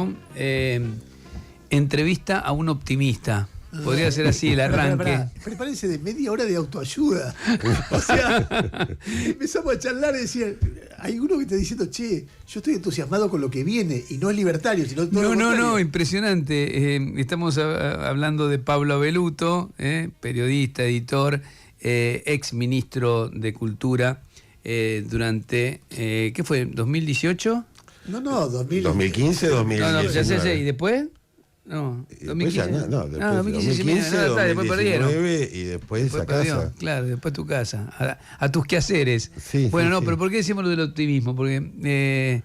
¿no? Entrevista a un optimista. Podría ser así el arranque. Prepárense de media hora de autoayuda. O sea, empezamos a charlar y decían, hay uno que está diciendo, che, yo estoy entusiasmado con lo que viene, y no es libertario, sino todo lo contrario. No, impresionante. Estamos hablando de Pablo Abeluto, periodista, editor, ex ministro de Cultura, durante, ¿qué fue? ¿2018? No, 2015, 2019. No, ya sé, ¿y después? No, 2015. Después 2015, 2015, después perdieron. Y después a perdió, casa. claro, después tu casa, a tus quehaceres. Sí, bueno, sí, no, sí. pero ¿por qué decimos lo del optimismo? Porque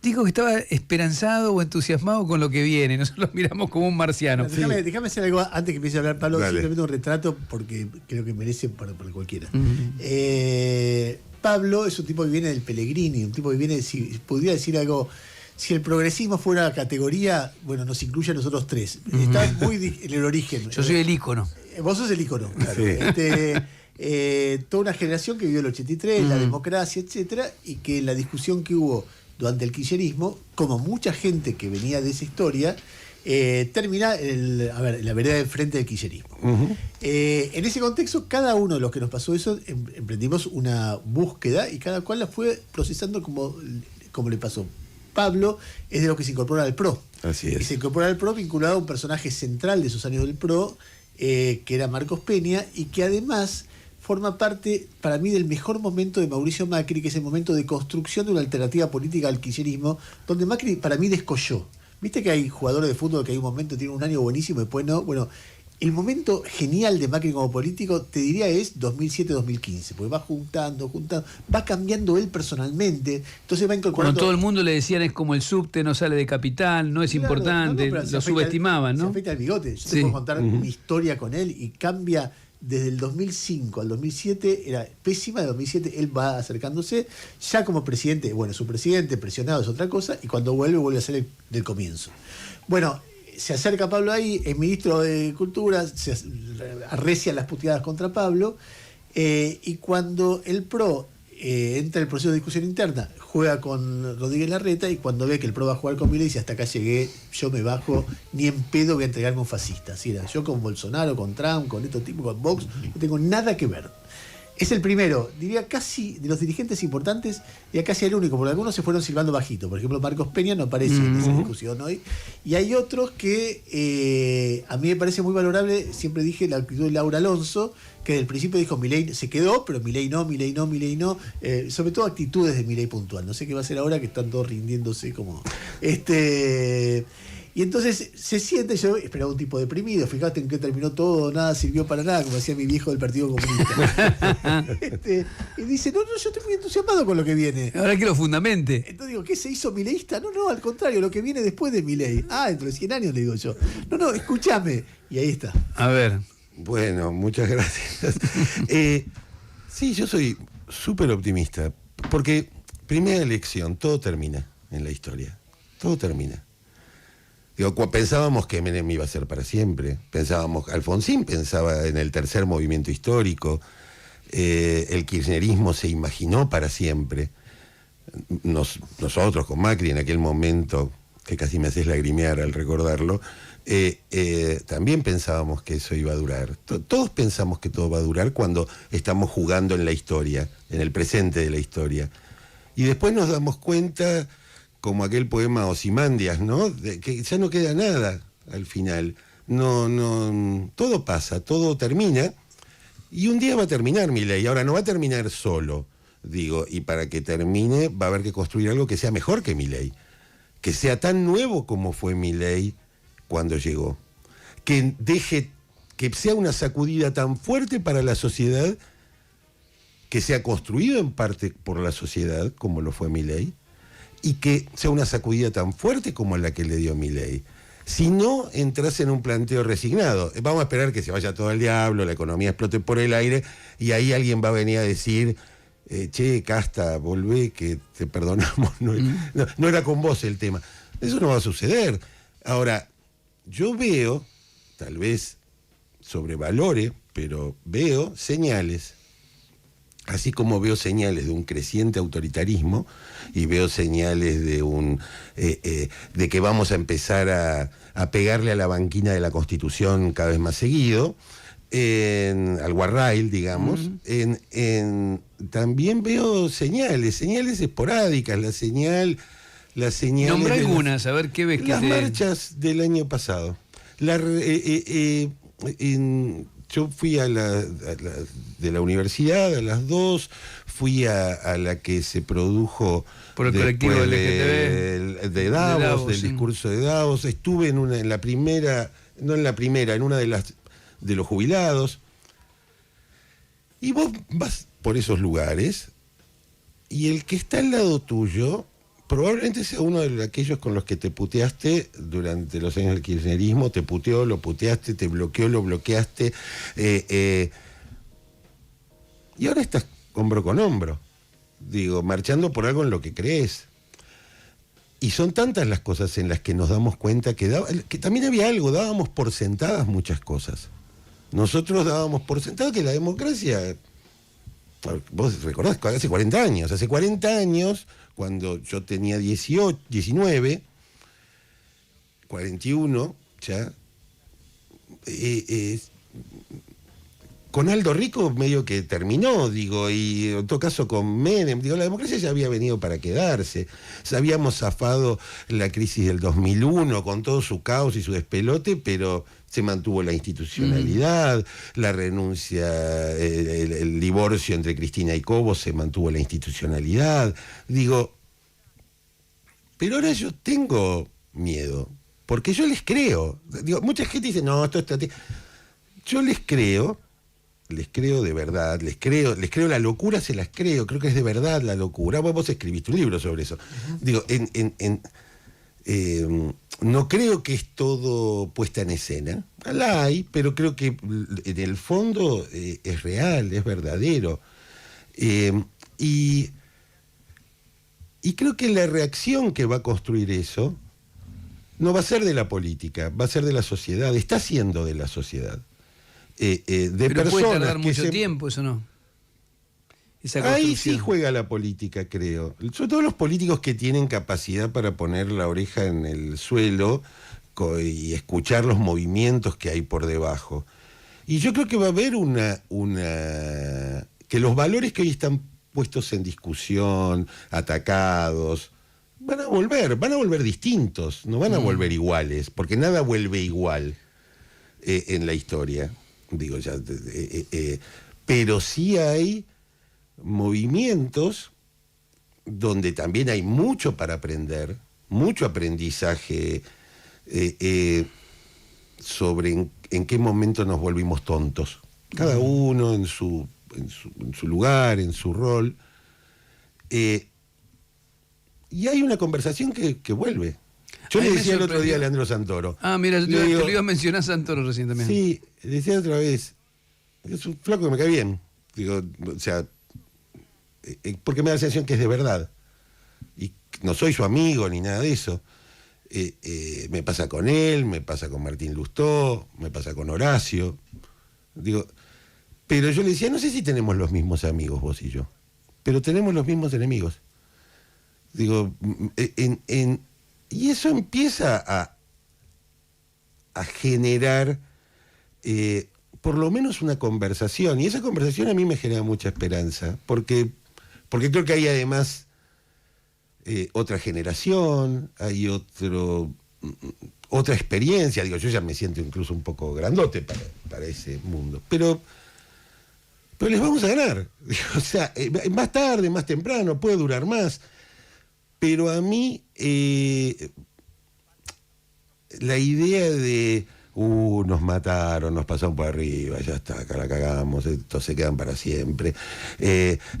dijo que estaba esperanzado o entusiasmado con lo que viene. Nosotros lo miramos como un marciano. Déjame hacer algo antes que empiece a hablar Pablo, Dale. simplemente un retrato porque creo que merece para cualquiera. Uh-huh. Pablo es un tipo que viene del Pellegrini, un tipo que viene, si pudiera decir algo, si el progresismo fuera categoría, bueno, nos incluye a nosotros tres. Está muy en el origen. Yo soy el ícono. Vos sos el ícono, claro. Sí. Toda una generación que vivió el 83, la democracia, etcétera, y que la discusión que hubo durante el kirchnerismo, como mucha gente que venía de esa historia, termina en la vereda de frente del kirchnerismo. Uh-huh. En ese contexto, cada uno de los que nos pasó eso, emprendimos una búsqueda y cada cual la fue procesando como le pasó. Pablo es de los que se incorpora al PRO. Así es. Y se incorpora al PRO vinculado a un personaje central de esos años del PRO, que era Marcos Peña, y que además forma parte, para mí, del mejor momento de Mauricio Macri, que es el momento de construcción de una alternativa política al kirchnerismo, donde Macri, para mí, descolló. Viste que hay jugadores de fútbol que hay un momento, tienen un año buenísimo y después no. Bueno, el momento genial de Macri como político, te diría, es 2007-2015, porque va juntando, va cambiando él personalmente, entonces va incorporando... Cuando todo el mundo le decían es como el subte, no sale de capital, no es importante, lo subestimaban, ¿no? Se afecta el bigote. Yo te Sí. puedo contar mi historia con él y cambia desde el 2005 al 2007, era pésima, de 2007 él va acercándose, ya como presidente, bueno, su presidente, presionado es otra cosa, y cuando vuelve a ser del comienzo. Bueno, se acerca Pablo ahí, es ministro de Cultura, se arrecia las puteadas contra Pablo, y cuando el PRO entra en el proceso de discusión interna, juega con Rodríguez Larreta, y cuando ve que el PRO va a jugar con Milei, dice, hasta acá llegué, yo me bajo, ni en pedo voy a entregarme a un fascista. Así era, yo con Bolsonaro, con Trump, con estos tipos, con Vox, no tengo nada que ver. Es el primero, diría casi, de los dirigentes importantes, y casi el único, porque algunos se fueron silbando bajito. Por ejemplo, Marcos Peña no aparece en esa discusión hoy. Y hay otros que a mí me parece muy valorable, siempre dije la actitud de Laura Alonso, que desde el principio dijo Milei se quedó, pero Milei no. Sobre todo actitudes de Milei puntual. No sé qué va a hacer ahora que están todos rindiéndose como... Y entonces se siente, yo esperaba un tipo deprimido, fíjate en qué terminó todo, nada sirvió para nada, como decía mi viejo del Partido Comunista. Y dice, no, yo estoy muy entusiasmado con lo que viene. Ahora que lo fundamente. Entonces digo, ¿qué se hizo mileísta? No, al contrario, lo que viene después de Milei. Dentro de 100 años le digo yo. No, escúchame. Y ahí está. A ver. Bueno, muchas gracias. Sí, yo soy súper optimista, porque primera elección, todo termina en la historia. Todo termina. Digo, pensábamos que Menem iba a ser para siempre. Alfonsín pensaba en el tercer movimiento histórico. El kirchnerismo se imaginó para siempre. Nosotros con Macri en aquel momento, que casi me haces lagrimear al recordarlo, también pensábamos que eso iba a durar. Todos pensamos que todo va a durar cuando estamos jugando en la historia, en el presente de la historia. Y después nos damos cuenta, como aquel poema Ozymandias, ¿no? De que ya no queda nada al final. Todo pasa, todo termina, y un día va a terminar Milei. Ahora no va a terminar solo, digo, y para que termine va a haber que construir algo que sea mejor que Milei, que sea tan nuevo como fue Milei cuando llegó, que sea una sacudida tan fuerte para la sociedad, que sea construido en parte por la sociedad como lo fue Milei, y que sea una sacudida tan fuerte como la que le dio Milei. Si no, entras en un planteo resignado. Vamos a esperar que se vaya todo al diablo, la economía explote por el aire, y ahí alguien va a venir a decir, che, Casta, volvé, que te perdonamos. No era con vos el tema. Eso no va a suceder. Ahora, yo veo, tal vez sobrevalore, pero veo señales así como veo señales de un creciente autoritarismo y veo señales de de que vamos a empezar a pegarle a la banquina de la Constitución cada vez más seguido, al guarrail, digamos, también veo señales esporádicas, la señal Nombra algunas, a ver qué ves que las marchas del año pasado. Yo fui de la universidad a las 2, fui a la que se produjo por el colectivo LGTB de Davos, del sí. discurso de Davos. Estuve en una de los jubilados. Y vos vas por esos lugares y el que está al lado tuyo probablemente sea uno de aquellos con los que te puteaste durante los años del kirchnerismo, te puteó, lo puteaste, te bloqueó, lo bloqueaste, y ahora estás hombro con hombro, digo, marchando por algo en lo que crees. Y son tantas las cosas en las que nos damos cuenta que también había algo, dábamos por sentadas muchas cosas. Nosotros dábamos por sentado que la democracia, vos recordás, hace 40 años, cuando yo tenía 18, 19, 41, ya, con Aldo Rico medio que terminó, digo, y en todo caso con Menem, digo, la democracia ya había venido para quedarse. Habíamos zafado la crisis del 2001 con todo su caos y su despelote, pero se mantuvo la institucionalidad, la renuncia, el divorcio entre Cristina y Cobo, se mantuvo la institucionalidad. Digo, pero ahora yo tengo miedo, porque yo les creo. Digo, mucha gente dice, no, esto está... Yo les creo de verdad, les creo la locura, se las creo que es de verdad la locura. Vos escribiste un libro sobre eso. Digo, no creo que es todo puesta en escena, la hay, pero creo que en el fondo es real, es verdadero. Y creo que la reacción que va a construir eso no va a ser de la política, va a ser de la sociedad, está siendo de la sociedad. Pero personas puede tardar que mucho tiempo, eso no. Ahí sí juega la política, creo. Sobre todo los políticos que tienen capacidad para poner la oreja en el suelo y escuchar los movimientos que hay por debajo. Y yo creo que va a haber que los valores que hoy están puestos en discusión, atacados, van a volver distintos, no van a volver iguales, porque nada vuelve igual en la historia. Digo, pero sí hay movimientos donde también hay mucho para aprender, mucho aprendizaje sobre en qué momento nos volvimos tontos. Cada uno en su lugar, en su rol. Y hay una conversación que vuelve. Yo le decía el otro día a Leandro Santoro. Ah, mira, yo te lo iba a mencionar a Santoro recientemente. Sí, le decía otra vez, es un flaco que me cae bien. Digo, o sea, porque me da la sensación que es de verdad. Y no soy su amigo ni nada de eso. Me pasa con él, me pasa con Martín Lustó, me pasa con Horacio. Digo, pero yo le decía, no sé si tenemos los mismos amigos vos y yo, pero tenemos los mismos enemigos. Digo, y eso empieza a generar por lo menos una conversación, y esa conversación a mí me genera mucha esperanza, porque creo que hay además otra generación, hay otra experiencia. Digo, yo ya me siento incluso un poco grandote para ese mundo, pero les vamos a ganar. O sea, más tarde, más temprano, puede durar más, pero a mí la idea de nos mataron, nos pasaron por arriba, ya está, acá la cagamos, estos se quedan para siempre,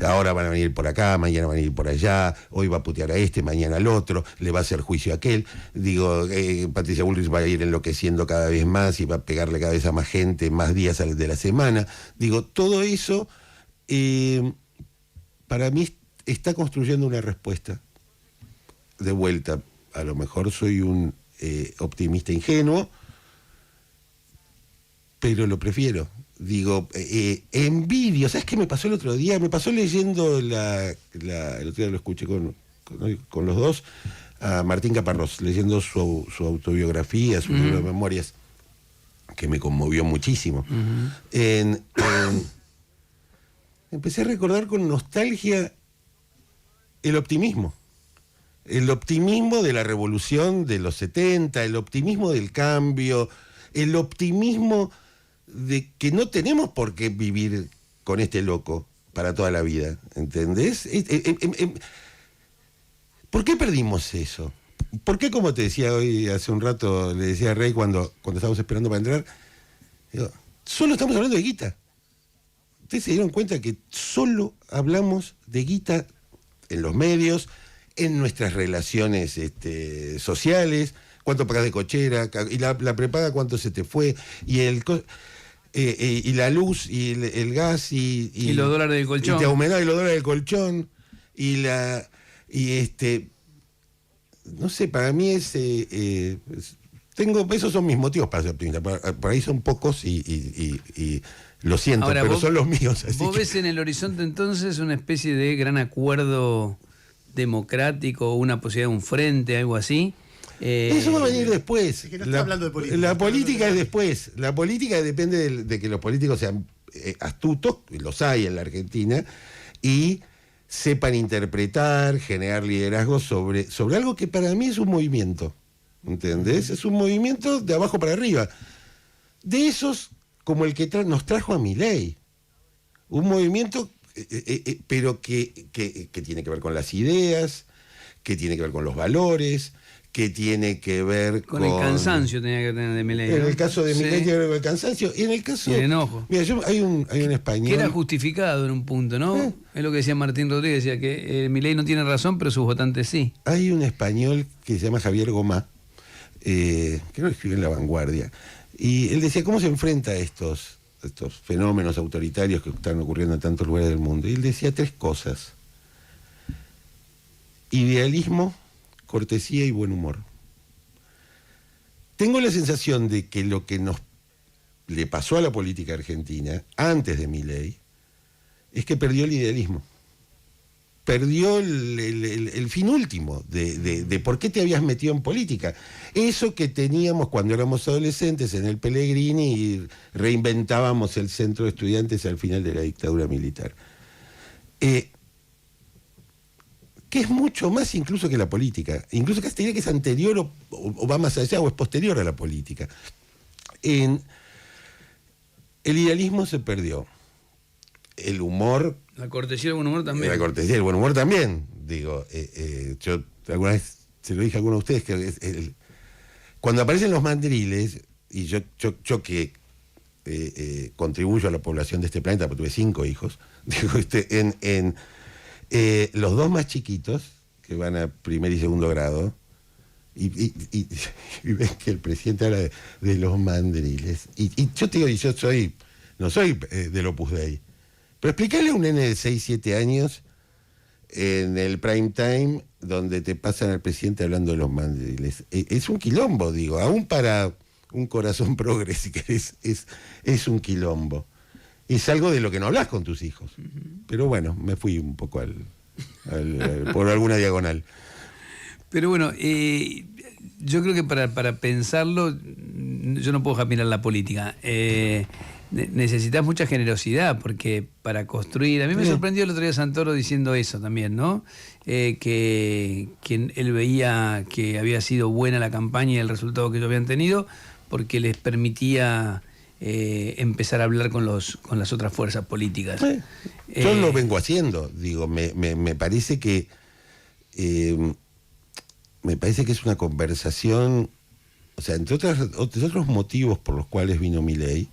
ahora van a venir por acá, mañana van a ir por allá, hoy va a putear a este, mañana al otro, le va a hacer juicio a aquel. Digo, Patricia Bullrich va a ir enloqueciendo cada vez más y va a pegarle cada vez a más gente, más días de la semana. Digo, todo eso para mí está construyendo una respuesta. De vuelta, a lo mejor soy un optimista ingenuo, pero lo prefiero. Digo, envidio. ¿Sabes qué me pasó el otro día? Me pasó leyendo el otro día lo escuché con los dos, a Martín Caparrós, leyendo su autobiografía, su libro de memorias, que me conmovió muchísimo. Empecé a recordar con nostalgia el optimismo. El optimismo de la revolución de los 70, el optimismo del cambio, el optimismo de que no tenemos por qué vivir con este loco para toda la vida, ¿entendés? ¿Por qué perdimos eso? ¿Por qué, como te decía hoy, hace un rato, le decía a Rey cuando estábamos esperando para entrar, digo, solo estamos hablando de guita? ¿Ustedes se dieron cuenta que solo hablamos de guita en los medios, en nuestras relaciones sociales? ¿Cuánto pagás de cochera? Y la prepaga, ¿cuánto se te fue? Y la luz, y el gas, y los dólares del colchón. Y te aumentaba los dólares del colchón. No sé, para mí esos son mis motivos para ser optimista. Por ahí son pocos y lo siento, ahora, pero vos, son los míos. ¿Vos ves en el horizonte entonces una especie de gran acuerdo democrático, una posibilidad de un frente, algo así? Eso va a venir después. Es que no está hablando de política. La política es después. La política depende de que los políticos sean astutos, los hay en la Argentina, y sepan interpretar, generar liderazgo sobre algo que para mí es un movimiento. ¿Entendés? Es un movimiento de abajo para arriba. De esos, como el que nos trajo a Milei. Un movimiento, pero que tiene que ver con las ideas, que tiene que ver con los valores, que tiene que ver con el cansancio tenía que tener de Milei, ¿no? En el caso de Milei sí. tiene que ver con el cansancio. Y en el caso... Y el enojo. Mira, hay un español... Que era justificado en un punto, ¿no? Es lo que decía Martín Rodríguez, decía que Milei no tiene razón, pero sus votantes sí. Hay un español que se llama Javier Gomá, que lo escribió en La Vanguardia, y él decía, ¿cómo se enfrenta a estos fenómenos autoritarios que están ocurriendo en tantos lugares del mundo? Y él decía 3 cosas: idealismo, cortesía y buen humor. Tengo la sensación de que lo que le pasó a la política argentina antes de Milei es que perdió el idealismo. Perdió el fin último de por qué te habías metido en política. Eso que teníamos cuando éramos adolescentes en el Pellegrini y reinventábamos el centro de estudiantes al final de la dictadura militar. Que es mucho más incluso que la política. Incluso casi diría que es anterior o va más allá o es posterior a la política. El idealismo se perdió. El humor... La cortesía y el buen humor también. La cortesía y el buen humor también. Digo, yo alguna vez se lo dije a alguno de ustedes, que cuando aparecen los mandriles, y yo que contribuyo a la población de este planeta, porque tuve 5 hijos, digo, los 2 más chiquitos, que van a primer y segundo grado, y ven que el presidente habla de los mandriles. Y yo te digo, y yo no soy del Opus Dei, pero explicarle a un nene de 6, 7 años en el prime time donde te pasan al presidente hablando de los mandriles. Es un quilombo, digo, aún para un corazón progre, si querés, es un quilombo. Es algo de lo que no hablas con tus hijos. Pero bueno, me fui un poco por alguna diagonal. Pero bueno, yo creo que para pensarlo, yo no puedo dejar mirar la política. Necesitas mucha generosidad, porque para construir... A mí me sorprendió el otro día Santoro diciendo eso también, ¿no? Que él veía que había sido buena la campaña y el resultado que ellos habían tenido, porque les permitía empezar a hablar con las otras fuerzas políticas. Yo lo vengo haciendo, digo, me parece que... me parece que es una conversación... O sea, entre otros motivos por los cuales vino Milei,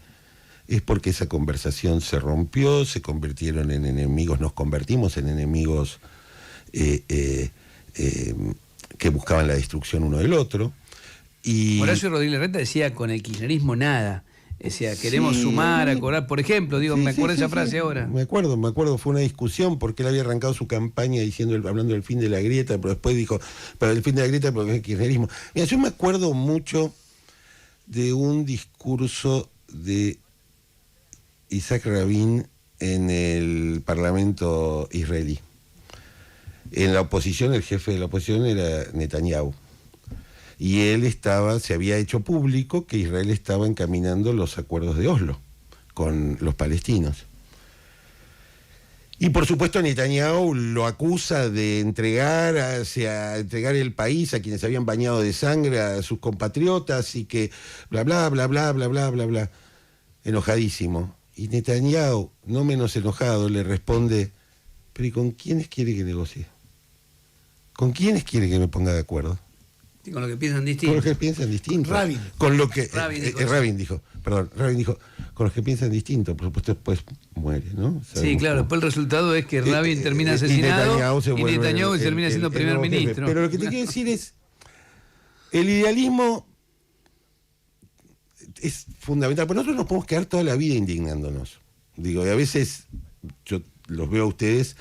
es porque esa conversación se rompió, se convirtieron en enemigos, nos convertimos en enemigos que buscaban la destrucción uno del otro. Y Horacio Rodríguez Larreta decía, con el kirchnerismo nada. Decía, queremos sumar, acordar, por ejemplo, digo, me acuerdo de esa frase ahora. Me acuerdo, fue una discusión porque él había arrancado su campaña hablando del fin de la grieta, pero después dijo, pero el fin de la grieta porque es el kirchnerismo. Mira, yo me acuerdo mucho de un discurso de Isaac Rabin en el Parlamento israelí. En la oposición, el jefe de la oposición era Netanyahu. Y él se había hecho público que Israel estaba encaminando los acuerdos de Oslo con los palestinos. Y por supuesto Netanyahu lo acusa de entregar el país a quienes habían bañado de sangre a sus compatriotas y que bla bla bla bla bla bla bla bla. Enojadísimo. Y Netanyahu, no menos enojado, le responde: ¿pero y con quiénes quiere que negocie? ¿Con quiénes quiere que me ponga de acuerdo? Y con lo que piensan distinto. Con los que piensan distinto. Rabin. Con lo que Rabin dijo, Rabin dijo, con los que piensan distinto, por supuesto después muere, ¿no? Sí, claro, después el resultado es que Rabin termina asesinado y Netanyahu termina siendo primer ministro. Pero lo que te quiero decir es, el idealismo es fundamental, pero nosotros nos podemos quedar toda la vida indignándonos. Digo, y a veces yo los veo a ustedes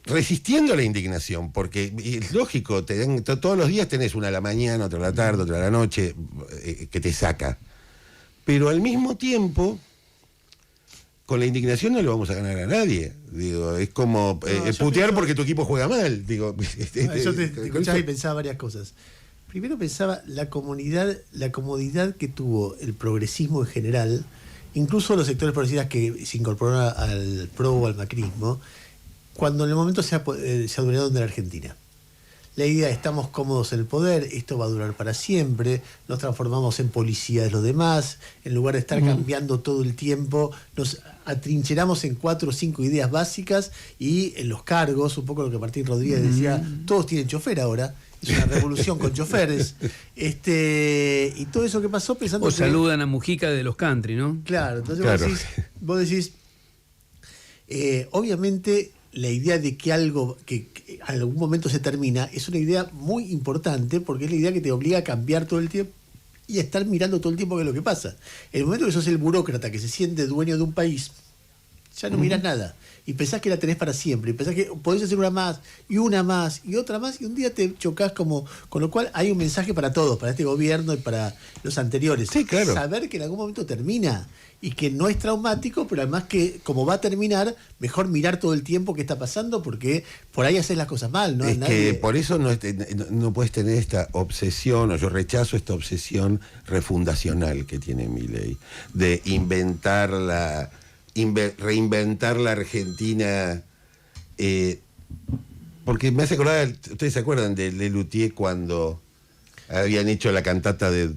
resistiendo a la indignación, porque es lógico, todos los días tenés una a la mañana, otra a la tarde, otra a la noche, que te saca. Pero al mismo tiempo, con la indignación no le vamos a ganar a nadie. Digo, es como putear porque tu equipo juega mal. Digo, yo te escuchaba y pensaba varias cosas. Primero pensaba la comodidad que tuvo el progresismo en general, incluso los sectores progresistas que se incorporaron al PRO o al macrismo, cuando en el momento se adueñaron de la Argentina. La idea, estamos cómodos en el poder, esto va a durar para siempre, nos transformamos en policía de los demás, en lugar de estar cambiando todo el tiempo, nos atrincheramos en 4 o 5 ideas básicas y en los cargos, un poco lo que Martín Rodríguez decía, todos tienen chofer ahora, es una revolución con choferes, y todo eso que pasó pensando... O saludan a Mujica de los country, ¿no? Claro, entonces claro. vos decís obviamente... La idea de que algo que en algún momento se termina es una idea muy importante porque es la idea que te obliga a cambiar todo el tiempo y a estar mirando todo el tiempo qué es lo que pasa. En el momento que sos el burócrata que se siente dueño de un país, ya no mirás nada. Y pensás que la tenés para siempre. Y pensás que podés hacer una más, y una más, y otra más, y un día te chocás como... Con lo cual hay un mensaje para todos, para este gobierno y para los anteriores. Sí, claro. Saber que en algún momento termina y que no es traumático, pero además que como va a terminar, mejor mirar todo el tiempo que está pasando porque por ahí haces las cosas mal, ¿no? Es que por eso no puedes tener esta obsesión, o yo rechazo esta obsesión refundacional que tiene Milei, de reinventar la Argentina, porque me hace acordar, ustedes se acuerdan de Lelutier cuando habían hecho la cantata de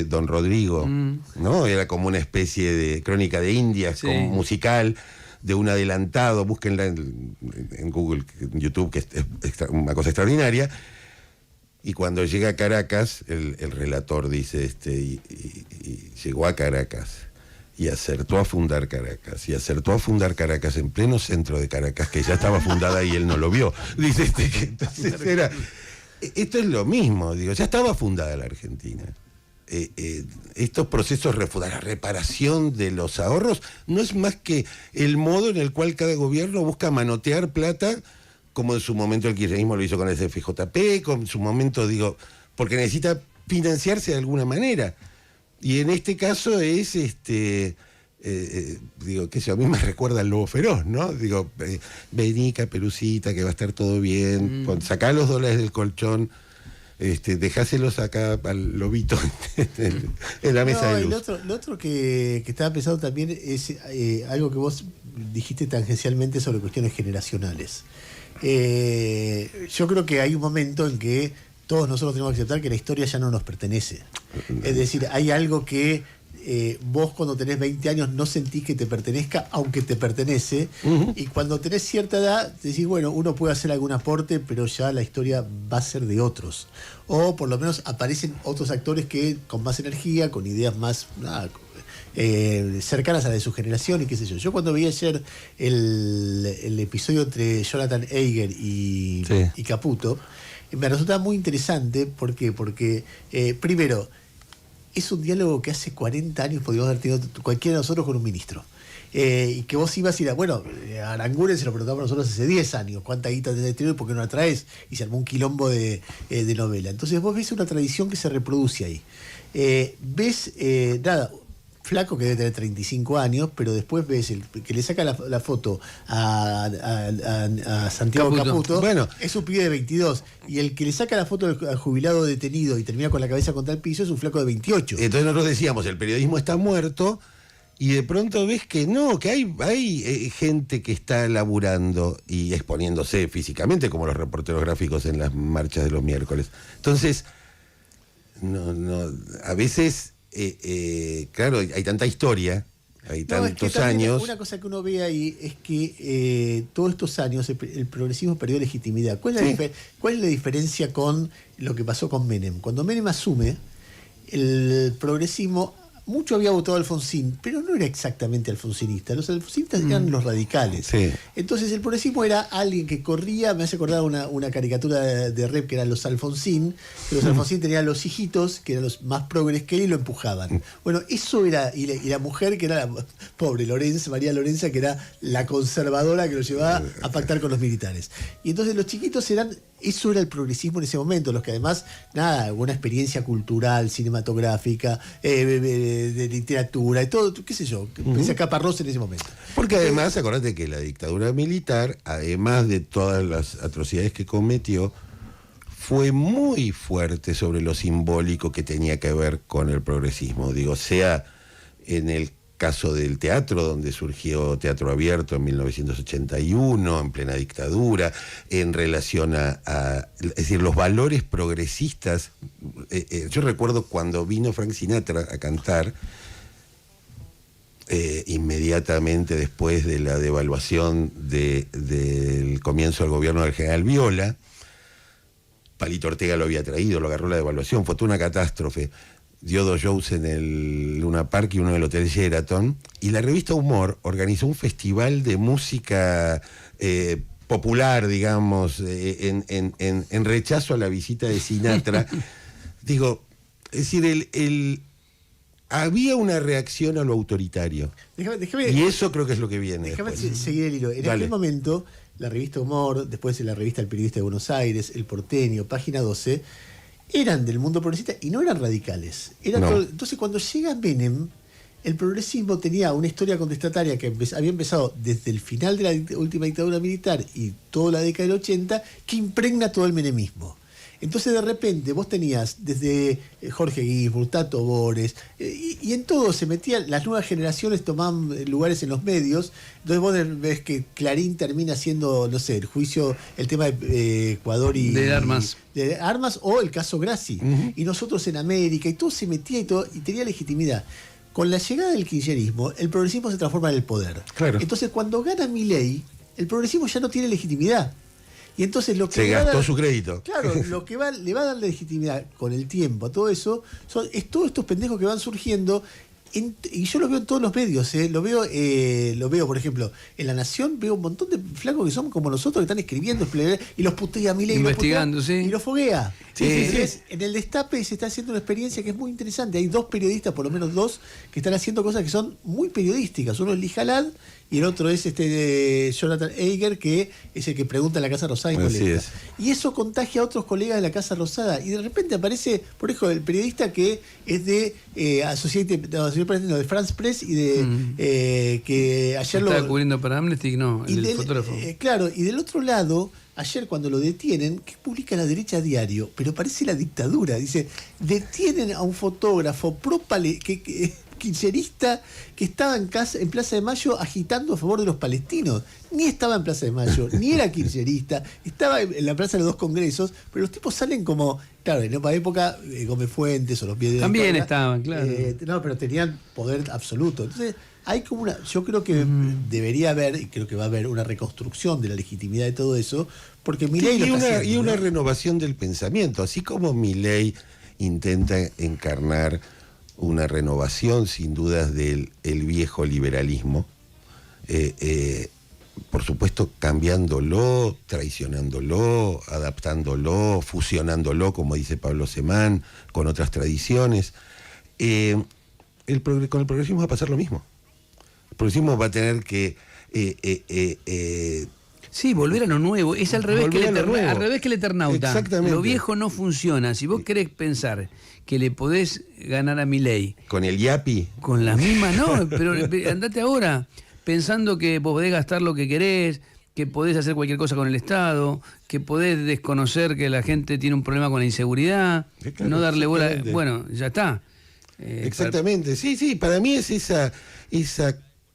Don Rodrigo, ¿no? Era como una especie de crónica de Indias, como musical, de un adelantado, búsquenla en Google, en YouTube, que es una cosa extraordinaria. Y cuando llega a Caracas, el relator dice, y llegó a Caracas y acertó a fundar Caracas en pleno centro de Caracas, que ya estaba fundada y él no lo vio. Dice que entonces era... Esto es lo mismo, digo, ya estaba fundada la Argentina. Estos procesos la reparación de los ahorros no es más que el modo en el cual cada gobierno busca manotear plata, como en su momento el kirchnerismo lo hizo con el CFJP, con su momento, digo, porque necesita financiarse de alguna manera. Y en este caso es digo, qué sé yo, a mí me recuerda al Lobo Feroz, ¿no? Digo, vení, Caperucita, que va a estar todo bien, sacá los dólares del colchón, dejáselos acá al lobito en la mesa de luz. Lo otro que estaba pensando también es algo que vos dijiste tangencialmente sobre cuestiones generacionales. Yo creo que hay un momento en que todos nosotros tenemos que aceptar que la historia ya no nos pertenece. Es decir, hay algo que vos cuando tenés 20 años no sentís que te pertenezca, aunque te pertenece, y cuando tenés cierta edad decís, bueno, uno puede hacer algún aporte, pero ya la historia va a ser de otros. O por lo menos aparecen otros actores que con más energía, con ideas más cercanas a la de su generación y qué sé yo. Yo cuando vi ayer el episodio entre Jonathan Eiger y Caputo, me resultaba muy interesante. ¿Por qué? Porque, primero, es un diálogo que hace 40 años podríamos haber tenido cualquiera de nosotros con un ministro. Y que vos ibas a ir a... Bueno, a Aranguren se lo preguntamos nosotros hace 10 años. ¿Cuánta guita tenés de exterior y por qué no la traes? Y se armó un quilombo de novela. Entonces vos ves una tradición que se reproduce ahí. Ves, flaco que debe tener 35 años, pero después ves el que le saca la foto a Santiago Caputo, bueno, es un pibe de 22, y el que le saca la foto al jubilado detenido y termina con la cabeza contra el piso es un flaco de 28. Entonces nosotros decíamos, el periodismo está muerto, y de pronto ves que no, que hay gente que está laburando y exponiéndose físicamente, como los reporteros gráficos en las marchas de los miércoles. Entonces, a veces, claro, hay tanta historia, hay tantos años. Una cosa que uno ve ahí es que todos estos años el progresismo perdió legitimidad. ¿Cuál es la diferencia con lo que pasó con Menem? Cuando Menem asume, el progresismo, mucho había votado a Alfonsín, pero no era exactamente alfonsinista. Los alfonsinistas eran los radicales. Sí. Entonces el progresismo era alguien que corría, me hace acordar una caricatura de Rep que eran los Alfonsín, que los Alfonsín tenían los hijitos, que eran los más progres que él, y lo empujaban. Bueno, eso era, y la mujer que era la pobre Lorenza, María Lorenza, que era la conservadora que lo llevaba a pactar con los militares. Y entonces los chiquitos eso era el progresismo en ese momento, los que además, alguna experiencia cultural, cinematográfica, de literatura, y todo, qué sé yo, pensé a Caparrós en ese momento. Porque además, acordate que la dictadura militar, además de todas las atrocidades que cometió, fue muy fuerte sobre lo simbólico que tenía que ver con el progresismo. Digo, sea en el caso del teatro, donde surgió Teatro Abierto en 1981, en plena dictadura, en relación es decir, los valores progresistas. Yo recuerdo cuando vino Frank Sinatra a cantar, inmediatamente después de la devaluación del comienzo del gobierno del general Viola, Palito Ortega lo había traído, lo agarró la devaluación, fue toda una catástrofe. Dio 2 shows en el Luna Park y uno en el Hotel Sheraton, y la revista Humor organizó un festival de música popular, digamos, en rechazo a la visita de Sinatra. Digo, es decir, había una reacción a lo autoritario. Y eso creo que es lo que viene. Déjame seguir el hilo. En aquel momento, la revista Humor, después la revista El Periodista de Buenos Aires, El Porteño, Página 12, eran del mundo progresista y no eran radicales. Entonces, cuando llega Menem, el progresismo tenía una historia contestataria que había empezado desde el final de la última dictadura militar y toda la década del 80, que impregna todo el menemismo. Entonces, de repente, vos tenías desde Jorge Ginsburg, Tato Bores, y en todo se metían, las nuevas generaciones tomaban lugares en los medios. Entonces vos ves que Clarín termina haciendo, no sé, el tema de Ecuador y... De armas. De armas, o el caso Grassi. Y nosotros en América, y todo se metía y tenía legitimidad. Con la llegada del kirchnerismo, el progresismo se transforma en el poder. Claro. Entonces, cuando gana Milei, el progresismo ya no tiene legitimidad. Y entonces lo que se gastó su crédito. Claro, lo que le va a dar legitimidad con el tiempo a todo eso es todos estos pendejos que van surgiendo. Y yo lo veo en todos los medios, lo veo, por ejemplo, en La Nación veo un montón de flacos que son como nosotros, que están escribiendo, y los putea a Milei, investigando, y los foguea. En el Destape se está haciendo una experiencia que es muy interesante. Hay 2 periodistas, por lo menos 2, que están haciendo cosas que son muy periodísticas. Uno es Lee Halad y el otro es Jonathan Eiger, que es el que pregunta en la Casa Rosada y molesta. Y eso contagia a otros colegas de la Casa Rosada. Y de repente aparece, por ejemplo, el periodista que es de de France Press y de que ayer estaba cubriendo para Amnesty, el fotógrafo. Claro, y del otro lado, ayer cuando lo detienen, que publica La Derecha a diario, pero parece la dictadura. Dice, detienen a un fotógrafo kirchnerista que estaba en Plaza de Mayo agitando a favor de los palestinos. Ni estaba en Plaza de Mayo, ni era kirchnerista, estaba en la Plaza de los 2 Congresos, pero los tipos salen como, claro, en esa época Gómez Fuentes o los Pies de también estaban, claro. No, pero tenían poder absoluto. Entonces, hay como yo creo que debería haber, y creo que va a haber una reconstrucción de la legitimidad de todo eso, porque Milei y una renovación del pensamiento, así como Milei intenta encarnar una renovación sin dudas del viejo liberalismo, por supuesto cambiándolo, traicionándolo, adaptándolo, fusionándolo, como dice Pablo Semán, con otras tradiciones. Con el progresismo va a pasar lo mismo. El progresismo va a tener que Sí, volver a lo nuevo. Es al revés, Volver a lo nuevo. al revés que el Eternauta. Exactamente. Lo viejo no funciona. Si vos querés pensar que le podés ganar a Milei Con el Yapi. con las mismas, no, pero andate ahora pensando que podés gastar lo que querés, que podés hacer cualquier cosa con el Estado, que podés desconocer que la gente tiene un problema con la inseguridad, Sí, claro, no darle bola. exactamente. Bueno, ya está. Exactamente, sí, para mí es esa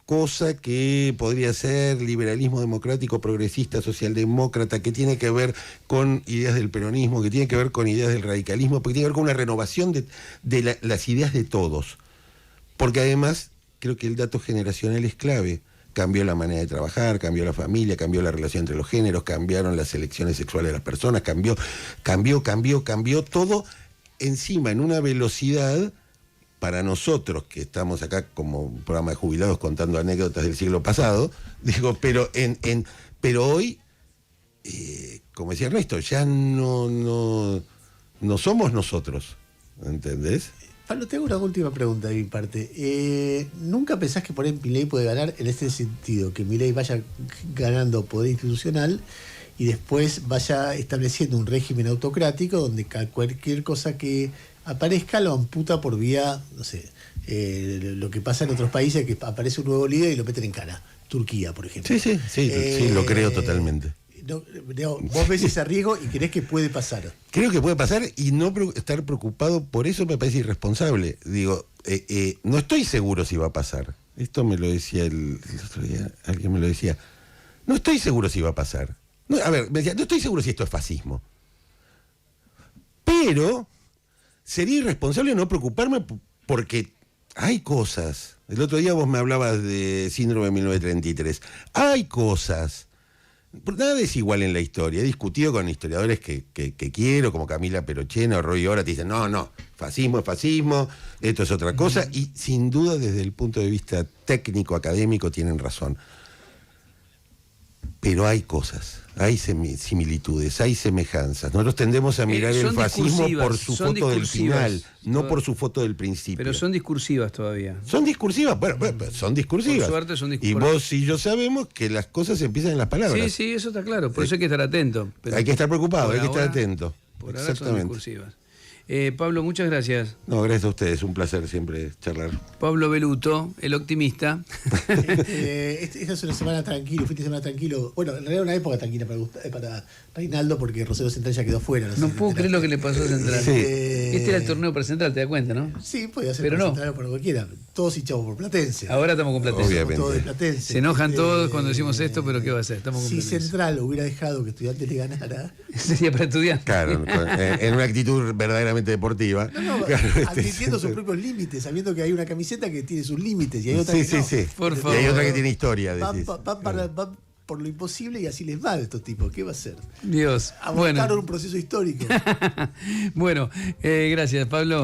cosa que podría ser liberalismo democrático, progresista, socialdemócrata, que tiene que ver con ideas del peronismo, que tiene que ver con ideas del radicalismo, porque tiene que ver con una renovación de las ideas de todos. Porque además, creo que el dato generacional es clave. Cambió la manera de trabajar, cambió la familia, cambió la relación entre los géneros, cambiaron las elecciones sexuales de las personas, cambió todo encima en una velocidad. Para nosotros, que estamos acá como un programa de jubilados contando anécdotas del siglo pasado, digo, pero hoy, como decía Ernesto, ya no somos nosotros, ¿entendés? Pablo, te hago una última pregunta de mi parte. ¿Nunca pensás que por ahí Milei puede ganar en este sentido? Que Milei vaya ganando poder institucional y después vaya estableciendo un régimen autocrático donde cualquier cosa que aparezca lo amputa por vía, no sé, lo que pasa en otros países, que aparece un nuevo líder y lo meten en cana. Turquía, por ejemplo. Sí, lo creo totalmente. Vos ves ese riesgo y creés que puede pasar. Creo que puede pasar y no estar preocupado por eso me parece irresponsable. Digo, no estoy seguro si va a pasar. Esto me lo decía el otro día, alguien me lo decía. No estoy seguro si va a pasar. No, a ver, me decía, no estoy seguro si esto es fascismo. Pero sería irresponsable no preocuparme porque hay cosas. El otro día vos me hablabas de síndrome de 1933. Hay cosas. Nada es igual en la historia. He discutido con historiadores que quiero, como Camila Perochena o Roy Ora, te dicen, no, fascismo es fascismo, esto es otra cosa, y sin duda desde el punto de vista técnico, académico, tienen razón. Pero hay cosas, hay similitudes, hay semejanzas. Nosotros tendemos a mirar el fascismo por su foto del final, no por su foto del principio. Pero son discursivas todavía. Son discursivas, bueno, son discursivas. Por suerte son discursivas. Y vos y yo sabemos que las cosas empiezan en las palabras. Sí, eso está claro. Por eso hay que estar atento. Pero hay que estar preocupado, hay que estar ahora, atento. Por ahora son discursivas. Pablo, muchas gracias. No, gracias a ustedes, un placer siempre charlar. Pablo Beluto, el optimista. Esta es una semana tranquilo, fin de semana tranquilo. Bueno, en realidad una época tranquila para Reinaldo porque Rosario Central ya quedó fuera. No puedo creer lo que le pasó a Central. Sí. Este era el torneo para Central, ¿te das cuenta, no? Sí, podía ser pero para no. Central o por cualquiera. Todos hinchados por Platense. Ahora estamos con Platense. Obviamente. Todos de Platense. Se enojan todos cuando decimos esto, pero ¿qué va a hacer? Estamos con Si Platense. Central hubiera dejado que Estudiantes le ganara. Sería para estudiar. Claro, en una actitud verdaderamente deportiva. No, Claro, admitiendo sus propios límites, sabiendo que hay una camiseta que tiene sus límites y hay otra sí, que no. sí. Por Y favor. hay otra que tiene historia. Van decís. por lo imposible y así les va a estos tipos. ¿Qué va a hacer? Dios. Abortaron Bueno. un proceso histórico. Bueno, gracias, Pablo.